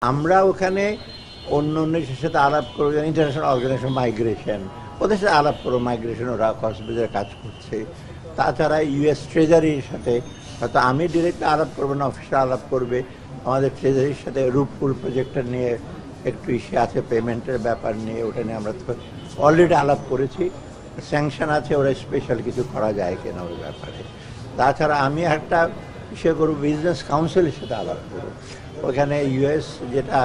আমরা ওখানে অন্য দেশের সাথে আলাপ করবো, ইন্টারন্যাশনাল অর্গানাইজেশন মাইগ্রেশন, ওদের সাথে আলাপ করবো, মাইগ্রেশন ওরা কক্সবাজারে কাজ করছে। তাছাড়া ইউএস ট্রেজারির সাথে হয়তো আমি ডিরেক্ট আলাপ করবো না, অফিসার আলাপ করবে। আমাদের ট্রেজারির সাথে রূপপুর প্রজেক্টটা নিয়ে একটু ইস্যু আছে, পেমেন্টের ব্যাপার নিয়ে, ওটা নিয়ে আমরা অলরেডি আলাপ করেছি। স্যাংশন আছে, ওরা স্পেশাল কিছু করা যায় কিনা ওই ব্যাপারে। তাছাড়া আমি একটা ইসে করবো, বিজনেস কাউন্সিলের সাথে আলাপ করবো। ওখানে ইউএস যেটা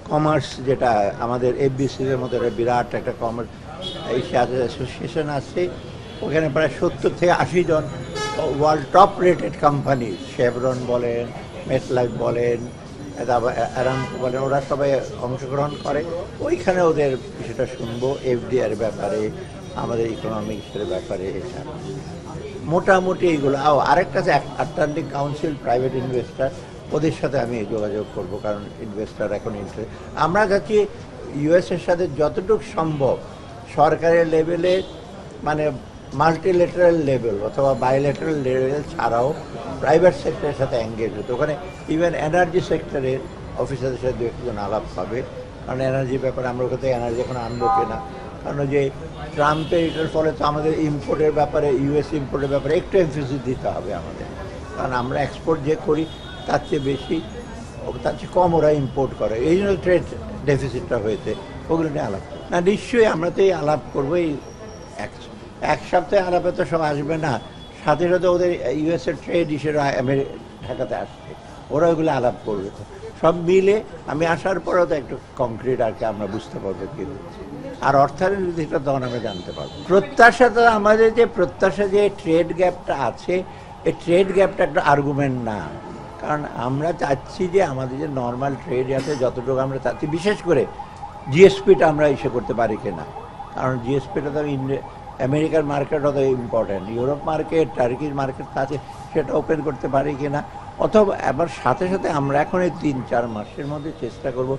কমার্স, যেটা আমাদের এফবিসির মতো বিরাট একটা কমার্স অ্যাসোসিয়েশন আছে, ওখানে প্রায় 70 থেকে 80 জন world top rated company, Chevron বলেন, মেটলাইফ বলেন, অ্যারামকো বলেন, ওরা সবাই অংশগ্রহণ করে। ওইখানে ওদের কিছুটা শুনবো এফডিআর ব্যাপারে, আমাদের ইকোনমিক্সের ব্যাপারে। এটা মোটামুটি এইগুলো। আরেকটা আছে আটলান্টিক কাউন্সিল প্রাইভেট ইনভেস্টার, ওদের সাথে আমি যোগাযোগ করব, কারণ ইনভেস্টার এখন আমরা যাচ্ছি ইউএসের সাথে যতটুকু সম্ভব সরকারের লেভেলে, মানে মাল্টিলেটারাল লেভেল অথবা বাইলেটারাল লেভেল ছাড়াও প্রাইভেট সেক্টরের সাথে এঙ্গেজ হতো। ওখানে ইভেন এনার্জি সেক্টরের অফিসারদের সাথে দু একজন আলাপ পাবে, কারণ এনার্জি ব্যাপারে আমরা ওখান থেকে এনার্জি এখন আনবো কিনা, কারণ যে ট্রাম্পের এটার ফলে তো আমাদের ইম্পোর্টের ব্যাপারে, ইউএস ইম্পোর্টের ব্যাপারে একটু এমফেসিস দিতে হবে আমাদের, কারণ আমরা এক্সপোর্ট যে করি তার চেয়ে বেশি, তার চেয়ে কম ওরা ইম্পোর্ট করে, এই জন্য ট্রেড ডেফিসিটটা হয়েছে। ওগুলো নিয়ে আলাপ না, নিশ্চয়ই আমরা তো এই আলাপ করবো। এই এক সপ্তাহে আলাপে তো সব আসবে না, সাথে সাথে ওদের ইউএসের ট্রেড হিসেবে ঢাকাতে আসছে, ওরা ওইগুলো আলাপ করবে। তো সব মিলে আমি আসার পরেও তো একটু কংক্রিট আর কি আমরা বুঝতে পারবো কী হচ্ছে, আর অর্থনীতিটা তখন আমরা জানতে পারবো। প্রত্যাশা তো আমাদের যে ট্রেড গ্যাপটা আছে, এই ট্রেড গ্যাপটা একটা আর্গুমেন্ট না, কারণ আমরা চাচ্ছি যে আমাদের যে নর্মাল ট্রেড আছে যতটুকু আমরা চাচ্ছি, বিশেষ করে জিএসপিটা আমরা ইসে করতে পারি কিনা, কারণ জিএসপিটা তো আমেরিকার মার্কেট অত ইম্পর্ট্যান্ট, ইউরোপ মার্কেট, টার্কির মার্কেট আছে, সেটা ওপেন করতে পারি কিনা। অথবা আবার সাথে সাথে আমরা এখন এই 3-4 মাসের মধ্যে চেষ্টা করব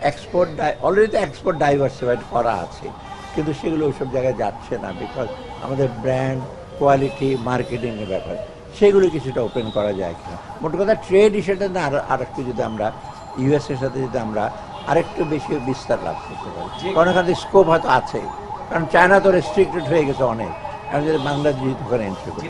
এক্সপোর্ট, অলরেডি তো এক্সপোর্ট ডাইভার্সিফাইড করা আছে, কিন্তু সেগুলো ওইসব জায়গায় যাচ্ছে না, বিকজ আমাদের ব্র্যান্ড, কোয়ালিটি, মার্কেটিংয়ের ব্যাপার, সেগুলো কিছুটা ওপেন করা যায় কিনা। মোট কথা ট্রেড হিসেবে না, আরেকটু যদি আমরা ইউএসের সাথে যদি আমরা আরেকটু বেশি বিস্তার লাভ করতে পারি, কারণ এখানে স্কোপ হয়তো আছে, কারণ চায়না তো রেস্ট্রিক্টেড হয়ে গেছে অনেক, কারণ যদি বাংলাদেশ ওখানে এন্ট্রি করি।